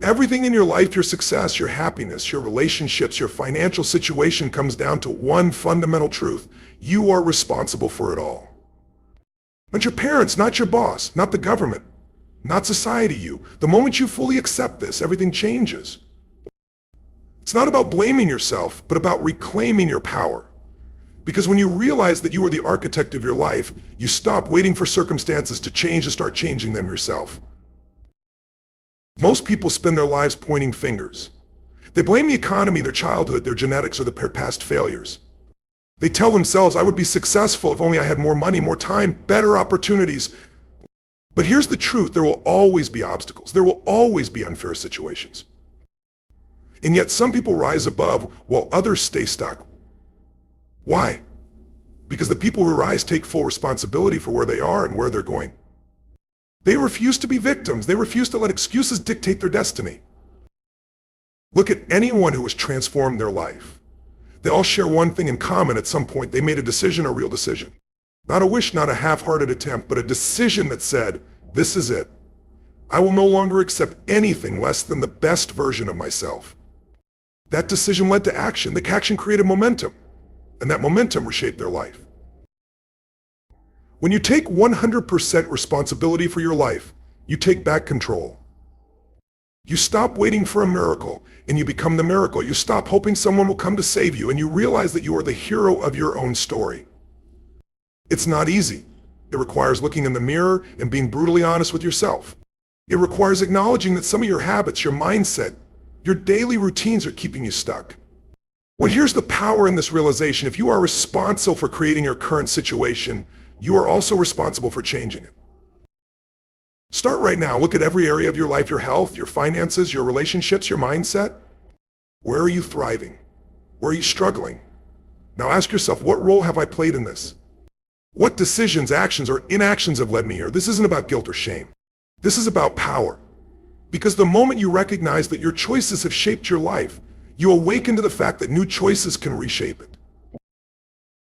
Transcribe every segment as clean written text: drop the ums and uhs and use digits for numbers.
Everything in your life, your success, your happiness, your relationships, your financial situation comes down to one fundamental truth. You are responsible for it all. Not your parents, not your boss, not the government, not society, you. The moment you fully accept this, everything changes. It's not about blaming yourself, but about reclaiming your power. Because when you realize that you are the architect of your life, you stop waiting for circumstances to change and start changing them yourself. Most people spend their lives pointing fingers. They blame the economy, their childhood, their genetics, or their past failures. They tell themselves, I would be successful if only I had more money, more time, better opportunities. But here's the truth, there will always be obstacles. There will always be unfair situations. And yet some people rise above while others stay stuck. Why? Because the people who rise take full responsibility for where they are and where they're going. They refuse to be victims. They refuse to let excuses dictate their destiny. Look at anyone who has transformed their life. They all share one thing in common. At some point, they made a decision, a real decision. Not a wish, not a half-hearted attempt, but a decision that said, this is it. I will no longer accept anything less than the best version of myself. That decision led to action. The action created momentum, and that momentum reshaped their life. When you take 100% responsibility for your life, you take back control. You stop waiting for a miracle, and you become the miracle. You stop hoping someone will come to save you, and you realize that you are the hero of your own story. It's not easy. It requires looking in the mirror and being brutally honest with yourself. It requires acknowledging that some of your habits, your mindset, your daily routines are keeping you stuck. Well, here's the power in this realization. If you are responsible for creating your current situation, you are also responsible for changing it. Start right now. Look at every area of your life, your health, your finances, your relationships, your mindset. Where are you thriving? Where are you struggling? Now ask yourself, what role have I played in this? What decisions, actions, or inactions have led me here? This isn't about guilt or shame. This is about power. Because the moment you recognize that your choices have shaped your life, you awaken to the fact that new choices can reshape it.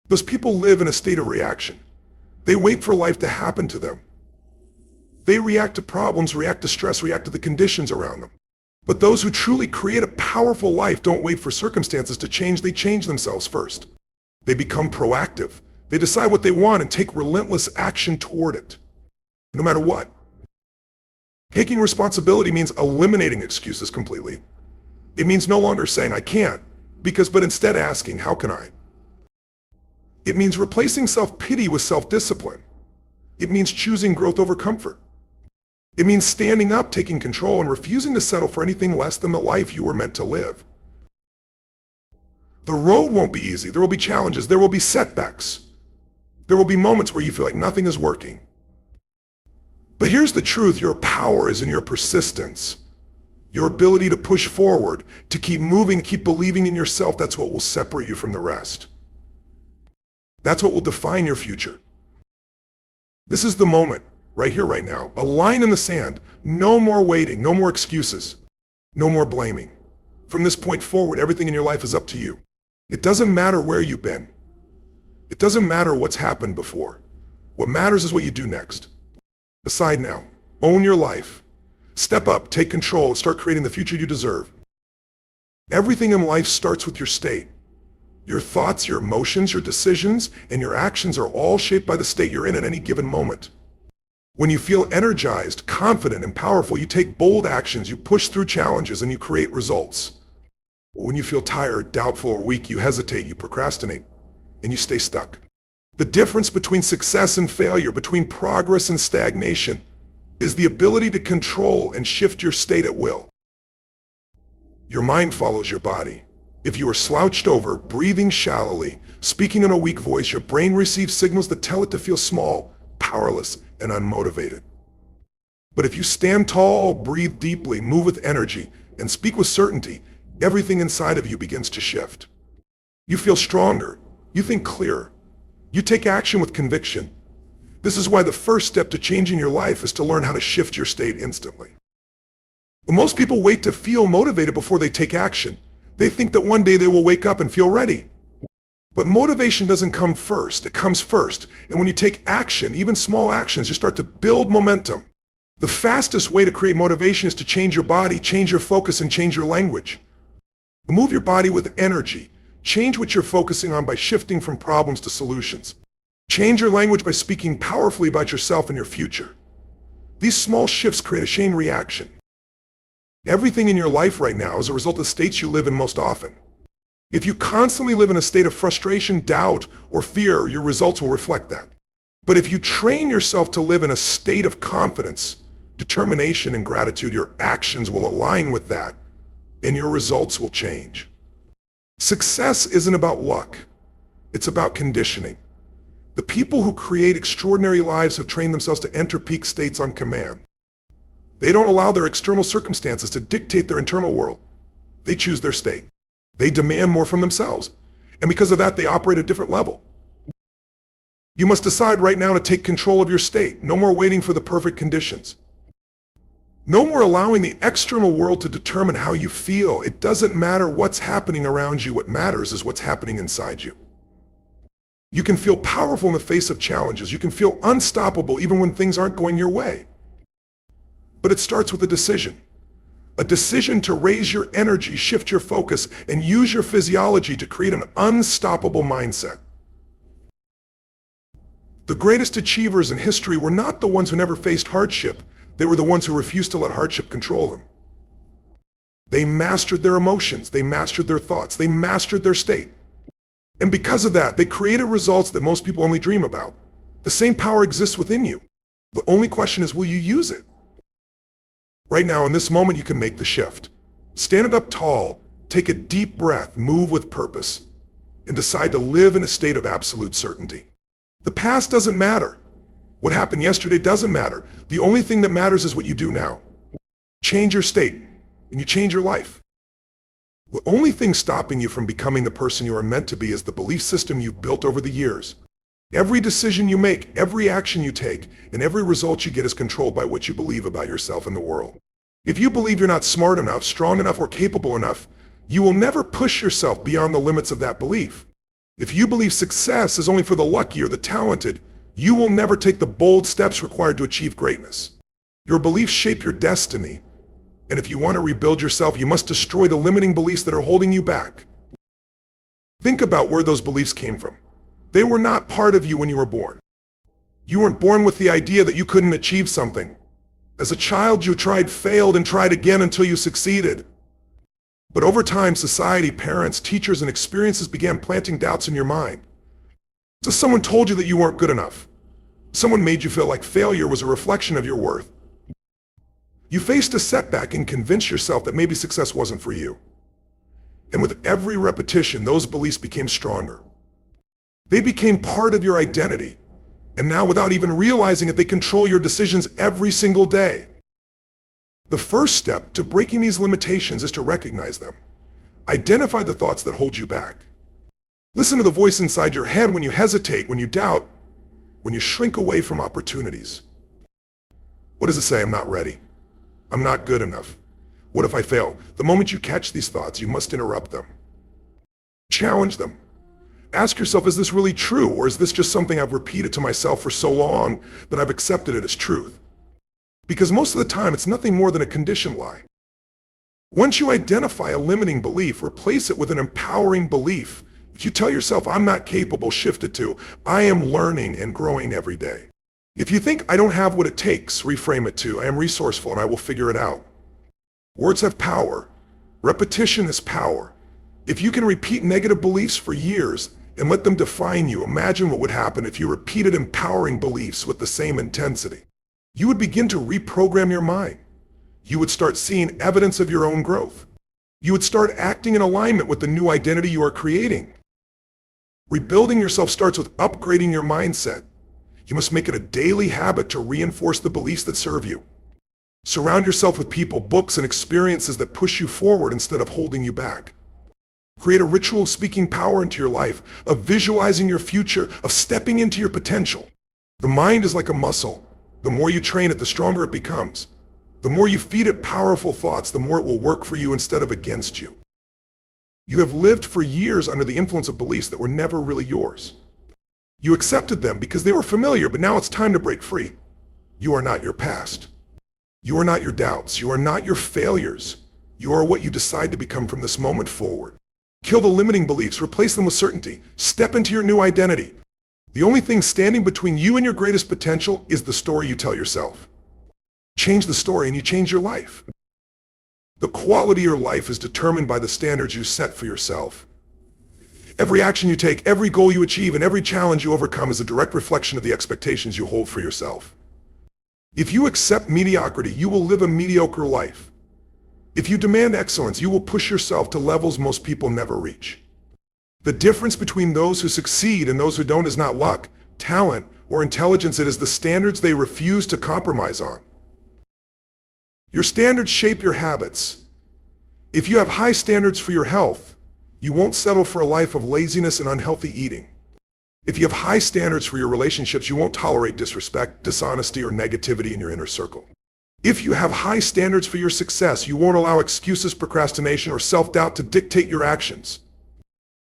Those people live in a state of reaction. They wait for life to happen to them. They react to problems, react to stress, react to the conditions around them. But those who truly create a powerful life don't wait for circumstances to change, they change themselves first. They become proactive. They decide what they want and take relentless action toward it, no matter what. Taking responsibility means eliminating excuses completely. It means no longer saying, I can't, but instead asking, how can I? It means replacing self-pity with self-discipline. It means choosing growth over comfort. It means standing up, taking control, and refusing to settle for anything less than the life you were meant to live. The road won't be easy. There will be challenges. There will be setbacks. There will be moments where you feel like nothing is working. But here's the truth. Your power is in your persistence. Your ability to push forward, to keep moving, keep believing in yourself. That's what will separate you from the rest. That's what will define your future. This is the moment, right here, right now. A line in the sand. No more waiting, no more excuses, no more blaming. From this point forward, everything in your life is up to you. It doesn't matter where you've been. It doesn't matter what's happened before. What matters is what you do next. Decide now. Own your life. Step up, take control, and start creating the future you deserve. Everything in life starts with your state. Your thoughts, your emotions, your decisions, and your actions are all shaped by the state you're in at any given moment. When you feel energized, confident, and powerful, you take bold actions, you push through challenges, and you create results. When you feel tired, doubtful, or weak, you hesitate, you procrastinate, and you stay stuck. The difference between success and failure, between progress and stagnation, is the ability to control and shift your state at will. Your mind follows your body. If you are slouched over, breathing shallowly, speaking in a weak voice, your brain receives signals that tell it to feel small, powerless, and unmotivated. But if you stand tall, breathe deeply, move with energy, and speak with certainty, everything inside of you begins to shift. You feel stronger. You think clearer. You take action with conviction. This is why the first step to changing your life is to learn how to shift your state instantly. But most people wait to feel motivated before they take action. They think that one day they will wake up and feel ready. But motivation doesn't come first, it comes first. And when you take action, even small actions, you start to build momentum. The fastest way to create motivation is to change your body, change your focus, and change your language. Move your body with energy. Change what you're focusing on by shifting from problems to solutions. Change your language by speaking powerfully about yourself and your future. These small shifts create a chain reaction. Everything in your life right now is a result of states you live in most often. If you constantly live in a state of frustration, doubt, or fear, your results will reflect that. But if you train yourself to live in a state of confidence, determination, and gratitude, your actions will align with that, and your results will change. Success isn't about luck. It's about conditioning. The people who create extraordinary lives have trained themselves to enter peak states on command. They don't allow their external circumstances to dictate their internal world. They choose their state. They demand more from themselves. And because of that, they operate at a different level. You must decide right now to take control of your state. No more waiting for the perfect conditions. No more allowing the external world to determine how you feel. It doesn't matter what's happening around you. What matters is what's happening inside you. You can feel powerful in the face of challenges. You can feel unstoppable even when things aren't going your way. But it starts with a decision. A decision to raise your energy, shift your focus, and use your physiology to create an unstoppable mindset. The greatest achievers in history were not the ones who never faced hardship. They were the ones who refused to let hardship control them. They mastered their emotions. They mastered their thoughts. They mastered their state. And because of that, they created results that most people only dream about. The same power exists within you. The only question is, will you use it? Right now, in this moment, you can make the shift. Stand up tall, take a deep breath, move with purpose, and decide to live in a state of absolute certainty. The past doesn't matter. What happened yesterday doesn't matter. The only thing that matters is what you do now. Change your state, and you change your life. The only thing stopping you from becoming the person you are meant to be is the belief system you've built over the years. Every decision you make, every action you take, and every result you get is controlled by what you believe about yourself and the world. If you believe you're not smart enough, strong enough, or capable enough, you will never push yourself beyond the limits of that belief. If you believe success is only for the lucky or the talented, you will never take the bold steps required to achieve greatness. Your beliefs shape your destiny. And if you want to rebuild yourself, you must destroy the limiting beliefs that are holding you back. Think about where those beliefs came from. They were not part of you when you were born. You weren't born with the idea that you couldn't achieve something. As a child, you tried, failed, and tried again until you succeeded. But over time, society, parents, teachers, and experiences began planting doubts in your mind. So someone told you that you weren't good enough. Someone made you feel like failure was a reflection of your worth. You faced a setback and convinced yourself that maybe success wasn't for you. And with every repetition, those beliefs became stronger. They became part of your identity. And now, without even realizing it, they control your decisions every single day. The first step to breaking these limitations is to recognize them. Identify the thoughts that hold you back. Listen to the voice inside your head when you hesitate, when you doubt, when you shrink away from opportunities. What does it say? I'm not ready. I'm not good enough. What if I fail? The moment you catch these thoughts, you must interrupt them. Challenge them. Ask yourself, is this really true? Or is this just something I've repeated to myself for so long that I've accepted it as truth? Because most of the time, it's nothing more than a conditioned lie. Once you identify a limiting belief, replace it with an empowering belief. If you tell yourself, I'm not capable, shift it to, I am learning and growing every day. If you think I don't have what it takes, reframe it to, I am resourceful and I will figure it out. Words have power. Repetition is power. If you can repeat negative beliefs for years and let them define you, imagine what would happen if you repeated empowering beliefs with the same intensity. You would begin to reprogram your mind. You would start seeing evidence of your own growth. You would start acting in alignment with the new identity you are creating. Rebuilding yourself starts with upgrading your mindset. You must make it a daily habit to reinforce the beliefs that serve you. Surround yourself with people, books, and experiences that push you forward instead of holding you back. Create a ritual of speaking power into your life, of visualizing your future, of stepping into your potential. The mind is like a muscle. The more you train it, the stronger it becomes. The more you feed it powerful thoughts, the more it will work for you instead of against you. You have lived for years under the influence of beliefs that were never really yours. You accepted them because they were familiar, but now it's time to break free. You are not your past. You are not your doubts. You are not your failures. You are what you decide to become from this moment forward. Kill the limiting beliefs. Replace them with certainty. Step into your new identity. The only thing standing between you and your greatest potential is the story you tell yourself. Change the story and you change your life. The quality of your life is determined by the standards you set for yourself. Every action you take, every goal you achieve, and every challenge you overcome is a direct reflection of the expectations you hold for yourself. If you accept mediocrity, you will live a mediocre life. If you demand excellence, you will push yourself to levels most people never reach. The difference between those who succeed and those who don't is not luck, talent, or intelligence. It is the standards they refuse to compromise on. Your standards shape your habits. If you have high standards for your health, you won't settle for a life of laziness and unhealthy eating. If you have high standards for your relationships, you won't tolerate disrespect, dishonesty, or negativity in your inner circle. If you have high standards for your success, you won't allow excuses, procrastination, or self-doubt to dictate your actions.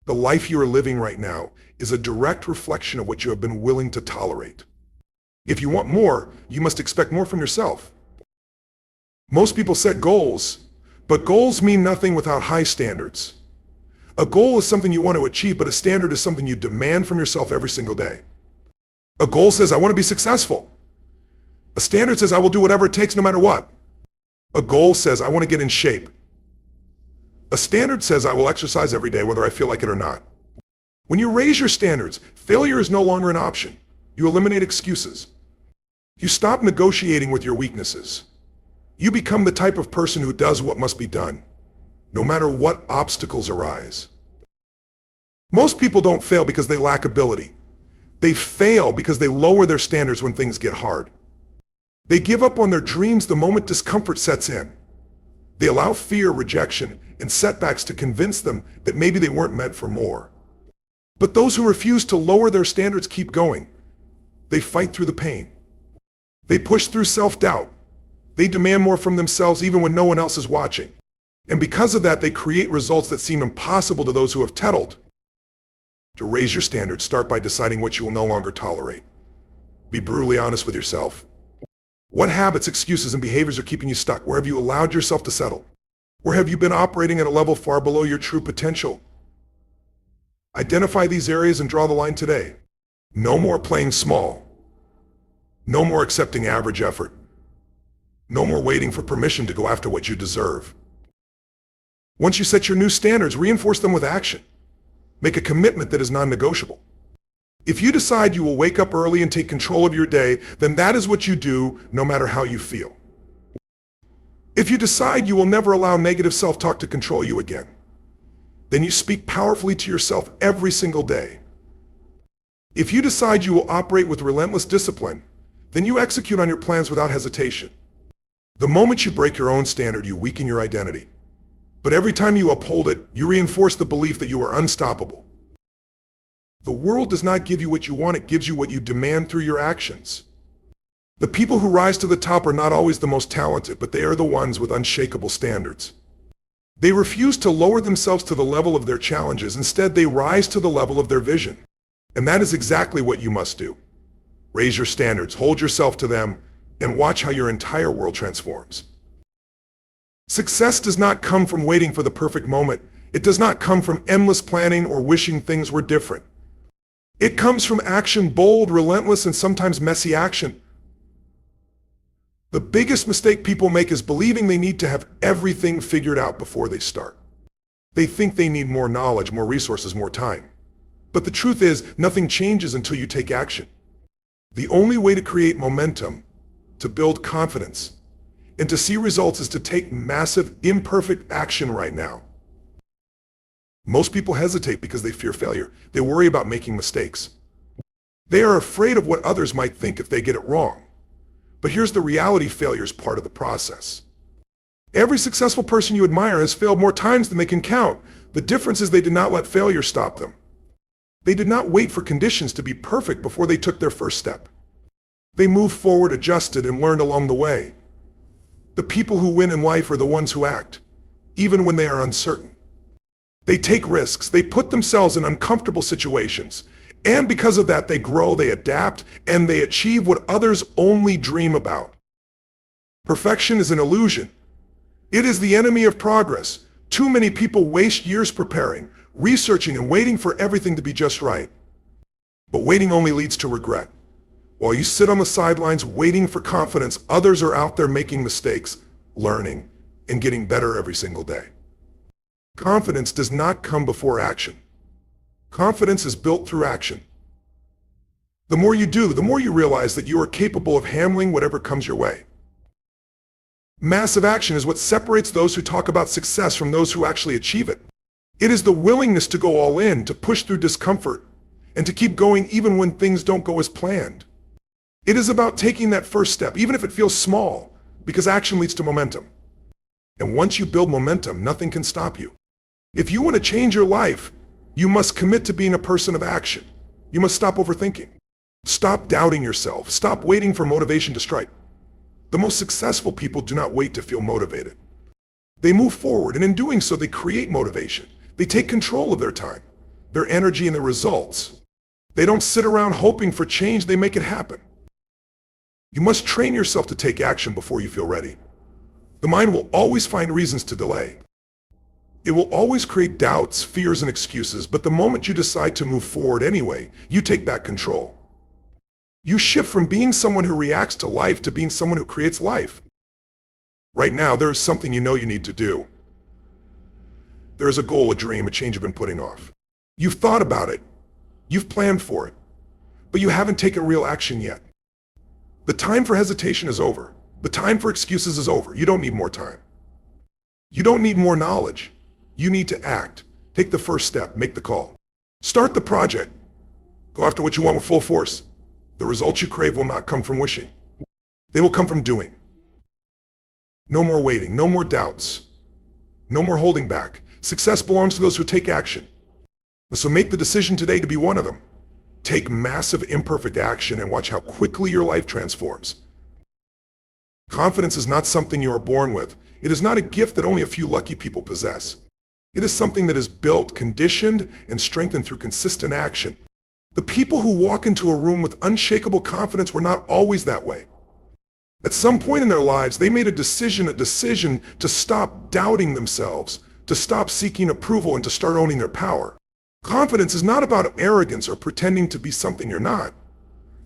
The life you are living right now is a direct reflection of what you have been willing to tolerate. If you want more, you must expect more from yourself. Most people set goals, but goals mean nothing without high standards. A goal is something you want to achieve, but a standard is something you demand from yourself every single day. A goal says, I want to be successful. A standard says, I will do whatever it takes no matter what. A goal says, I want to get in shape. A standard says, I will exercise every day whether I feel like it or not. When you raise your standards, failure is no longer an option. You eliminate excuses. You stop negotiating with your weaknesses. You become the type of person who does what must be done, no matter what obstacles arise. Most people don't fail because they lack ability. They fail because they lower their standards when things get hard. They give up on their dreams the moment discomfort sets in. They allow fear, rejection, and setbacks to convince them that maybe they weren't meant for more. But those who refuse to lower their standards keep going. They fight through the pain. They push through self-doubt. They demand more from themselves even when no one else is watching. And because of that, they create results that seem impossible to those who have settled. To raise your standards, start by deciding what you will no longer tolerate. Be brutally honest with yourself. What habits, excuses, and behaviors are keeping you stuck? Where have you allowed yourself to settle? Where have you been operating at a level far below your true potential? Identify these areas and draw the line today. No more playing small. No more accepting average effort. No more waiting for permission to go after what you deserve. Once you set your new standards, reinforce them with action. Make a commitment that is non-negotiable. If you decide you will wake up early and take control of your day, then that is what you do, no matter how you feel. If you decide you will never allow negative self-talk to control you again, then you speak powerfully to yourself every single day. If you decide you will operate with relentless discipline, then you execute on your plans without hesitation. The moment you break your own standard, you weaken your identity. But every time you uphold it, you reinforce the belief that you are unstoppable. The world does not give you what you want, it gives you what you demand through your actions. The people who rise to the top are not always the most talented, but they are the ones with unshakable standards. They refuse to lower themselves to the level of their challenges. Instead, they rise to the level of their vision. And that is exactly what you must do. Raise your standards, hold yourself to them, and watch how your entire world transforms. Success does not come from waiting for the perfect moment. It does not come from endless planning or wishing things were different. It comes from action, bold, relentless, and sometimes messy action. The biggest mistake people make is believing they need to have everything figured out before they start. They think they need more knowledge, more resources, more time. But the truth is, nothing changes until you take action. The only way to create momentum, to build confidence, and to see results is to take massive, imperfect action right now. Most people hesitate because they fear failure. They worry about making mistakes. They are afraid of what others might think if they get it wrong. But here's the reality: failure is part of the process. Every successful person you admire has failed more times than they can count. The difference is they did not let failure stop them. They did not wait for conditions to be perfect before they took their first step. They moved forward, adjusted, and learned along the way. The people who win in life are the ones who act, even when they are uncertain. They take risks, they put themselves in uncomfortable situations, and because of that, they grow, they adapt, and they achieve what others only dream about. Perfection is an illusion. It is the enemy of progress. Too many people waste years preparing, researching, and waiting for everything to be just right. But waiting only leads to regret. While you sit on the sidelines waiting for confidence, others are out there making mistakes, learning, and getting better every single day. Confidence does not come before action. Confidence is built through action. The more you do, the more you realize that you are capable of handling whatever comes your way. Massive action is what separates those who talk about success from those who actually achieve it. It is the willingness to go all in, to push through discomfort, and to keep going even when things don't go as planned. It is about taking that first step, even if it feels small, because action leads to momentum. And once you build momentum, nothing can stop you. If you want to change your life, you must commit to being a person of action. You must stop overthinking. Stop doubting yourself. Stop waiting for motivation to strike. The most successful people do not wait to feel motivated. They move forward, and in doing so, they create motivation. They take control of their time, their energy, and their results. They don't sit around hoping for change, they make it happen. You must train yourself to take action before you feel ready. The mind will always find reasons to delay. It will always create doubts, fears, and excuses, but the moment you decide to move forward anyway, you take back control. You shift from being someone who reacts to life to being someone who creates life. Right now, there is something you know you need to do. There is a goal, a dream, a change you've been putting off. You've thought about it. You've planned for it. But you haven't taken real action yet. The time for hesitation is over. The time for excuses is over. You don't need more time. You don't need more knowledge. You need to act. Take the first step. Make the call. Start the project. Go after what you want with full force. The results you crave will not come from wishing. They will come from doing. No more waiting. No more doubts. No more holding back. Success belongs to those who take action. So make the decision today to be one of them. Take massive imperfect action and watch how quickly your life transforms. Confidence is not something you are born with. It is not a gift that only a few lucky people possess. It is something that is built, conditioned, and strengthened through consistent action. The people who walk into a room with unshakable confidence were not always that way. At some point in their lives, they made a decision to stop doubting themselves, to stop seeking approval, and to start owning their power. Confidence is not about arrogance or pretending to be something you're not.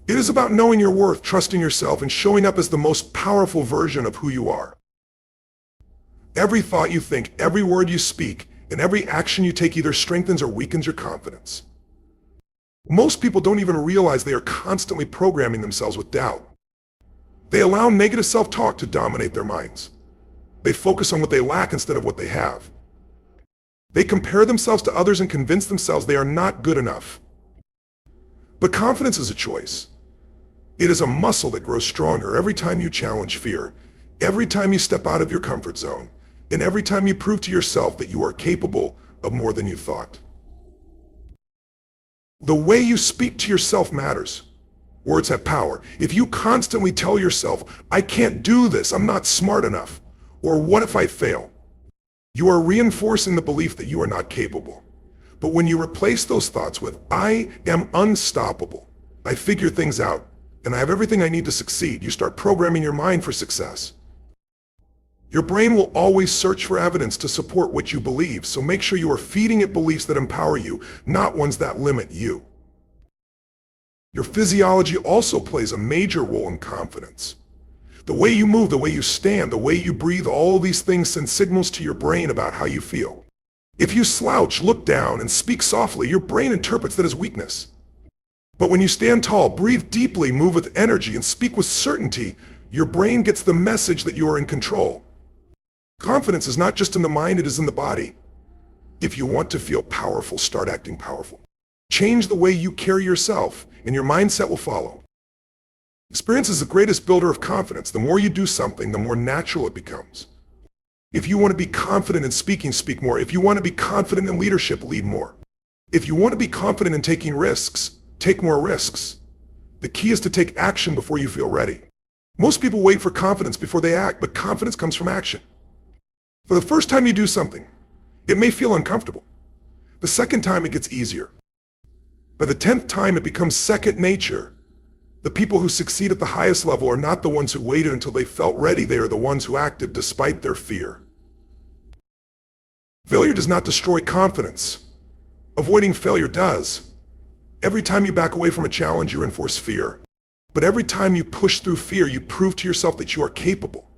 It is about knowing your worth, trusting yourself, and showing up as the most powerful version of who you are. Every thought you think, every word you speak, and every action you take either strengthens or weakens your confidence. Most people don't even realize they are constantly programming themselves with doubt. They allow negative self-talk to dominate their minds. They focus on what they lack instead of what they have. They compare themselves to others and convince themselves they are not good enough. But confidence is a choice. It is a muscle that grows stronger every time you challenge fear, every time you step out of your comfort zone, and every time you prove to yourself that you are capable of more than you thought. The way you speak to yourself matters. Words have power. If you constantly tell yourself, "I can't do this, I'm not smart enough," or "what if I fail?" you are reinforcing the belief that you are not capable. But when you replace those thoughts with, "I am unstoppable, I figure things out, and I have everything I need to succeed," you start programming your mind for success. Your brain will always search for evidence to support what you believe, so make sure you are feeding it beliefs that empower you, not ones that limit you. Your physiology also plays a major role in confidence. The way you move, the way you stand, the way you breathe, all these things send signals to your brain about how you feel. If you slouch, look down, and speak softly, your brain interprets that as weakness. But when you stand tall, breathe deeply, move with energy, and speak with certainty, your brain gets the message that you are in control. Confidence is not just in the mind, it is in the body. If you want to feel powerful, start acting powerful. Change the way you carry yourself, and your mindset will follow. Experience is the greatest builder of confidence. The more you do something, the more natural it becomes. If you want to be confident in speaking, speak more. If you want to be confident in leadership, lead more. If you want to be confident in taking risks, take more risks. The key is to take action before you feel ready. Most people wait for confidence before they act, but confidence comes from action. For the first time you do something, it may feel uncomfortable. The second time it gets easier. By the 10th time it becomes second nature. The people who succeed at the highest level are not the ones who waited until they felt ready. They are the ones who acted despite their fear. Failure does not destroy confidence. Avoiding failure does. Every time you back away from a challenge, you reinforce fear. But every time you push through fear, you prove to yourself that you are capable.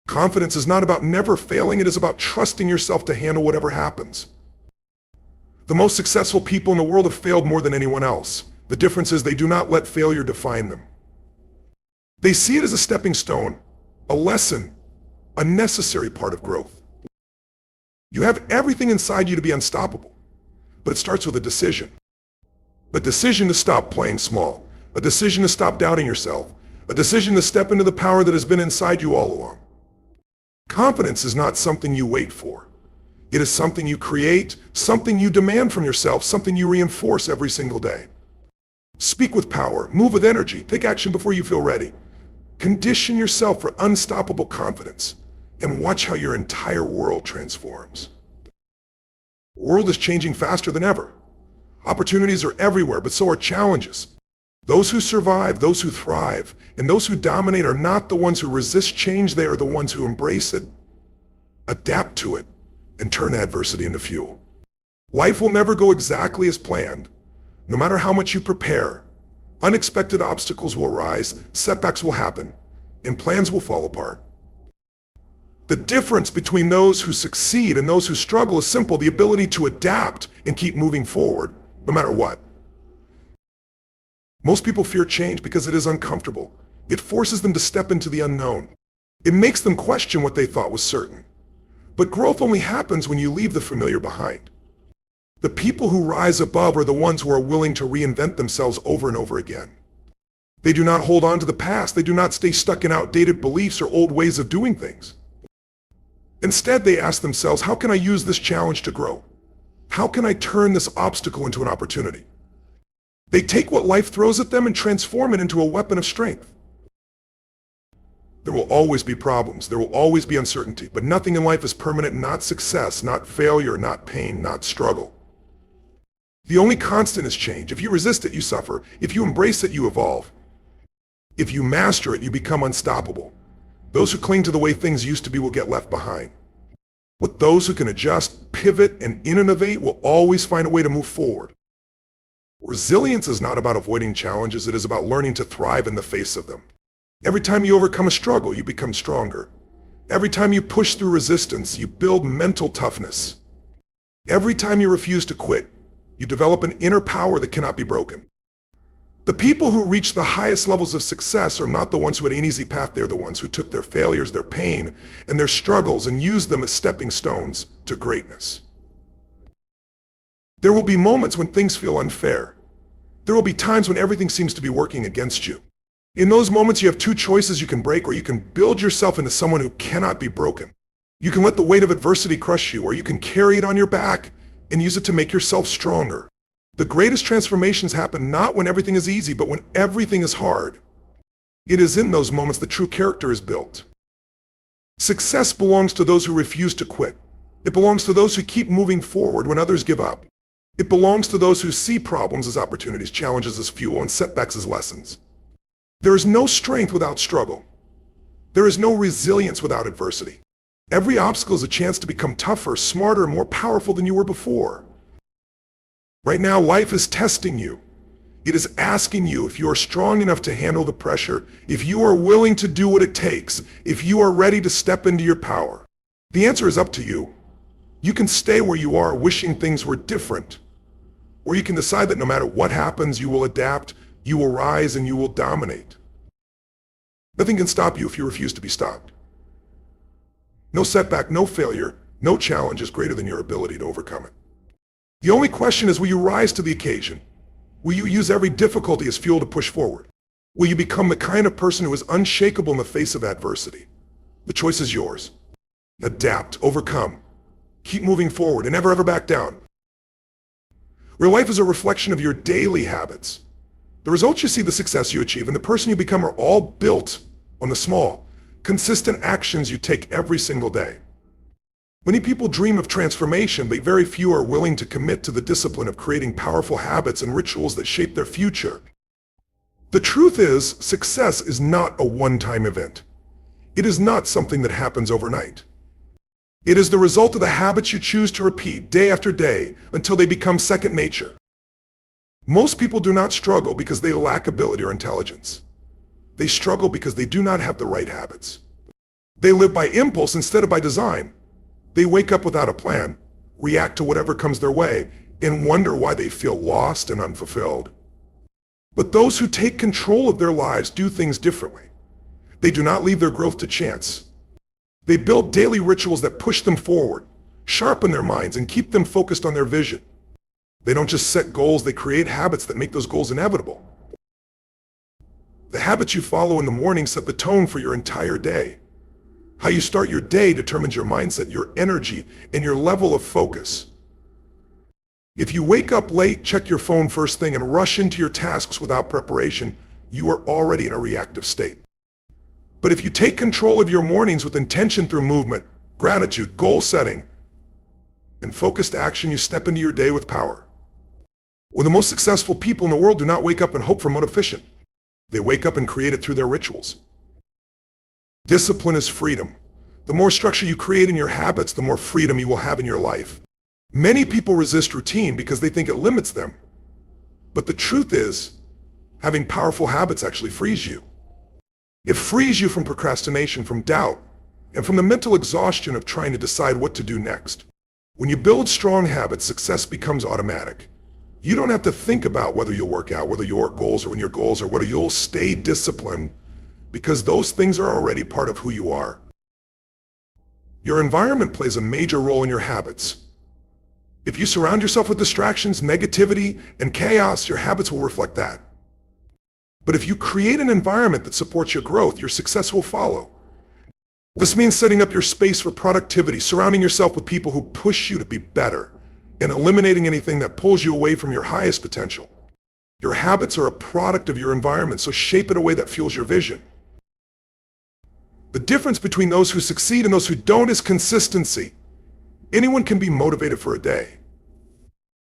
Confidence is not about never failing. It is about trusting yourself to handle whatever happens. The most successful people in the world have failed more than anyone else. The difference is they do not let failure define them. They see it as a stepping stone, a lesson, a necessary part of growth. You have everything inside you to be unstoppable, but it starts with a decision. A decision to stop playing small, a decision to stop doubting yourself, a decision to step into the power that has been inside you all along. Confidence is not something you wait for. It is something you create, something you demand from yourself, something you reinforce every single day. Speak with power, move with energy, take action before you feel ready. Condition yourself for unstoppable confidence and watch how your entire world transforms. The world is changing faster than ever. Opportunities are everywhere, but so are challenges. Those who survive, those who thrive, and those who dominate are not the ones who resist change. They are the ones who embrace it, adapt to it, and turn adversity into fuel. Life will never go exactly as planned. No matter how much you prepare, unexpected obstacles will arise, setbacks will happen, and plans will fall apart. The difference between those who succeed and those who struggle is simple: the ability to adapt and keep moving forward, no matter what. Most people fear change because it is uncomfortable. It forces them to step into the unknown. It makes them question what they thought was certain. But growth only happens when you leave the familiar behind. The people who rise above are the ones who are willing to reinvent themselves over and over again. They do not hold on to the past. They do not stay stuck in outdated beliefs or old ways of doing things. Instead, they ask themselves, how can I use this challenge to grow? How can I turn this obstacle into an opportunity? They take what life throws at them and transform it into a weapon of strength. There will always be problems. There will always be uncertainty, but nothing in life is permanent, not success, not failure, not pain, not struggle. The only constant is change. If you resist it, you suffer. If you embrace it, you evolve. If you master it, you become unstoppable. Those who cling to the way things used to be will get left behind. But those who can adjust, pivot, and innovate will always find a way to move forward. Resilience is not about avoiding challenges. It is about learning to thrive in the face of them. Every time you overcome a struggle, you become stronger. Every time you push through resistance, you build mental toughness. Every time you refuse to quit, you develop an inner power that cannot be broken. The people who reach the highest levels of success are not the ones who had an easy path. They're the ones who took their failures, their pain, and their struggles and used them as stepping stones to greatness. There will be moments when things feel unfair. There will be times when everything seems to be working against you. In those moments, you have two choices: you can break, or you can build yourself into someone who cannot be broken. You can let the weight of adversity crush you, or you can carry it on your back and use it to make yourself stronger. The greatest transformations happen not when everything is easy, but when everything is hard. It is in those moments that true character is built. Success belongs to those who refuse to quit. It belongs to those who keep moving forward when others give up. It belongs to those who see problems as opportunities, challenges as fuel, and setbacks as lessons. There is no strength without struggle. There is no resilience without adversity. Every obstacle is a chance to become tougher, smarter, and more powerful than you were before. Right now, life is testing you. It is asking you if you are strong enough to handle the pressure, if you are willing to do what it takes, if you are ready to step into your power. The answer is up to you. You can stay where you are wishing things were different, or you can decide that no matter what happens, you will adapt, you will rise, and you will dominate. Nothing can stop you if you refuse to be stopped. No setback, no failure, no challenge is greater than your ability to overcome it. The only question is, will you rise to the occasion? Will you use every difficulty as fuel to push forward? Will you become the kind of person who is unshakable in the face of adversity? The choice is yours. Adapt, overcome, keep moving forward, and never ever back down. Real life is a reflection of your daily habits. The results you see, the success you achieve, and the person you become are all built on the small, consistent actions you take every single day. Many people dream of transformation, but very few are willing to commit to the discipline of creating powerful habits and rituals that shape their future. The truth is, success is not a one-time event. It is not something that happens overnight. It is the result of the habits you choose to repeat day after day until they become second nature. Most people do not struggle because they lack ability or intelligence. They struggle because they do not have the right habits. They live by impulse instead of by design. They wake up without a plan, react to whatever comes their way, and wonder why they feel lost and unfulfilled. But those who take control of their lives do things differently. They do not leave their growth to chance. They build daily rituals that push them forward, sharpen their minds, and keep them focused on their vision. They don't just set goals, they create habits that make those goals inevitable. The habits you follow in the morning set the tone for your entire day. How you start your day determines your mindset, your energy, and your level of focus. If you wake up late, check your phone first thing, and rush into your tasks without preparation, you are already in a reactive state. But if you take control of your mornings with intention through movement, gratitude, goal setting, and focused action, you step into your day with power. Well, the most successful people in the world do not wake up and hope for motivation. They wake up and create it through their rituals. Discipline is freedom. The more structure you create in your habits, the more freedom you will have in your life. Many people resist routine because they think it limits them. But the truth is, having powerful habits actually frees you. It frees you from procrastination, from doubt, and from the mental exhaustion of trying to decide what to do next. When you build strong habits, success becomes automatic. You don't have to think about whether you'll work out, whether your goals are in your goals, or whether you'll stay disciplined, because those things are already part of who you are. Your environment plays a major role in your habits. If you surround yourself with distractions, negativity, and chaos, your habits will reflect that. But if you create an environment that supports your growth, your success will follow. This means setting up your space for productivity, surrounding yourself with people who push you to be better, and eliminating anything that pulls you away from your highest potential. Your habits are a product of your environment, so shape it a way that fuels your vision. The difference between those who succeed and those who don't is consistency. Anyone can be motivated for a day.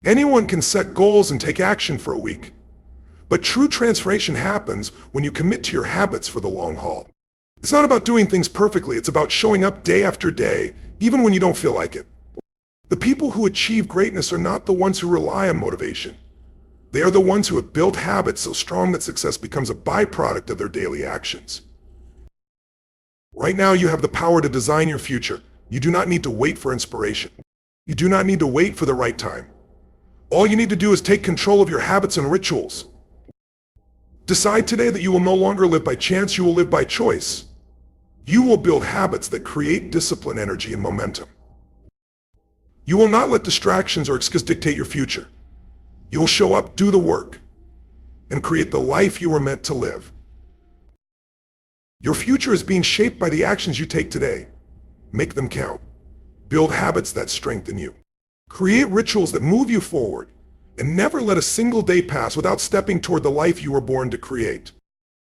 Anyone can set goals and take action for a week. But true transformation happens when you commit to your habits for the long haul. It's not about doing things perfectly, it's about showing up day after day, even when you don't feel like it. The people who achieve greatness are not the ones who rely on motivation. They are the ones who have built habits so strong that success becomes a byproduct of their daily actions. Right now, you have the power to design your future. You do not need to wait for inspiration. You do not need to wait for the right time. All you need to do is take control of your habits and rituals. Decide today that you will no longer live by chance, you will live by choice. You will build habits that create discipline, energy, and momentum. You will not let distractions or excuses dictate your future. You will show up, do the work, and create the life you were meant to live. Your future is being shaped by the actions you take today. Make them count. Build habits that strengthen you. Create rituals that move you forward, and never let a single day pass without stepping toward the life you were born to create.